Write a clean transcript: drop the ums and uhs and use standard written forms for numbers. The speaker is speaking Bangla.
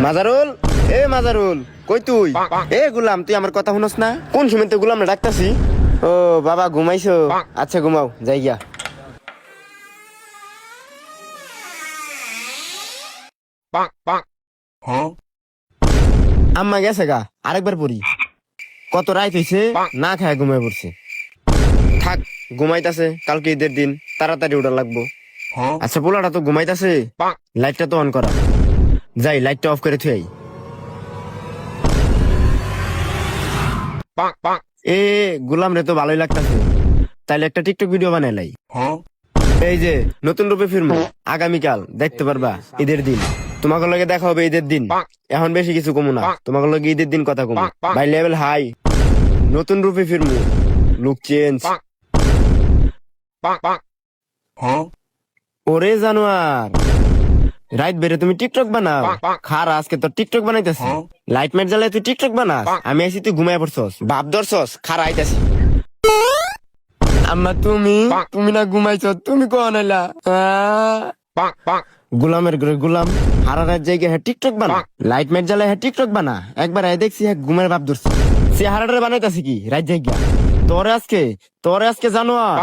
মাজারুল, এ মাজারুল, কই তুই? এ গুলাম, তুই আমার কথা শুনস না? কোন সময় তো গুলাম না ডাকতাছি। ও বাবা, ঘুমাইছো? আচ্ছা ঘুমাও, যাই গিয়া। আম্মা গেছে গা, আরেকবার পড়ি। কত রাত হইছে, না খায় ঘুমাই পড়ছে। থাক, ঘুমাইতাছে, কালকে ঈদের দিন, তাড়াতাড়ি উঠা লাগবো। আচ্ছা পোলাটা তো ঘুমাইতাছে, লাইটটা তো অন করা। যাই, লাইটটা অফ করে থুই। এ গুলাম রে তো ভালোই লাগতাছে, তাইলে একটা টিকটক ভিডিও বানাইলাই। এই যে নতুন রূপে ফিরবো আগামীকাল, দেখতে পারবা ঈদের দিন। তোমাকে লগে দেখা হবে ঈদের দিন। এখন বেশি কিছু কমু না, তোমাকে লগে ঈদের দিন কথা কমু। বাই লেভেল হাই, নতুন রূপে ফিরবো, লুক চেঞ্জ। ওরে জানোয়ার, রাইত বেরে তুমি টিকটক বানাও? খারা আজকে তো টিকটক বানাইতেছি। লাইট মাইট জ্বালায় তুই টিকটক বানাস, আমি আইসি তুই ঘুমাই পড়ছস, ভাব ধরছস। খারা আইতাছি। আম্মা তুমি তুমি না ঘুমাইছ, তুমি কখন আইলা? গুলামের ঘরে গুলাম, হারা রাত জায়গা হ্যাঁ টিকটক বানা, লাইট মাইট জ্বালায় হ্যাঁ টিকটক বানা। একবার আই দেখছি হ্যাঁ ঘুমের ভাব ধরছি, সে হারাটারে বানাইতাছি কি রাত জায়গা। তোরে আজকে জানোয়ার।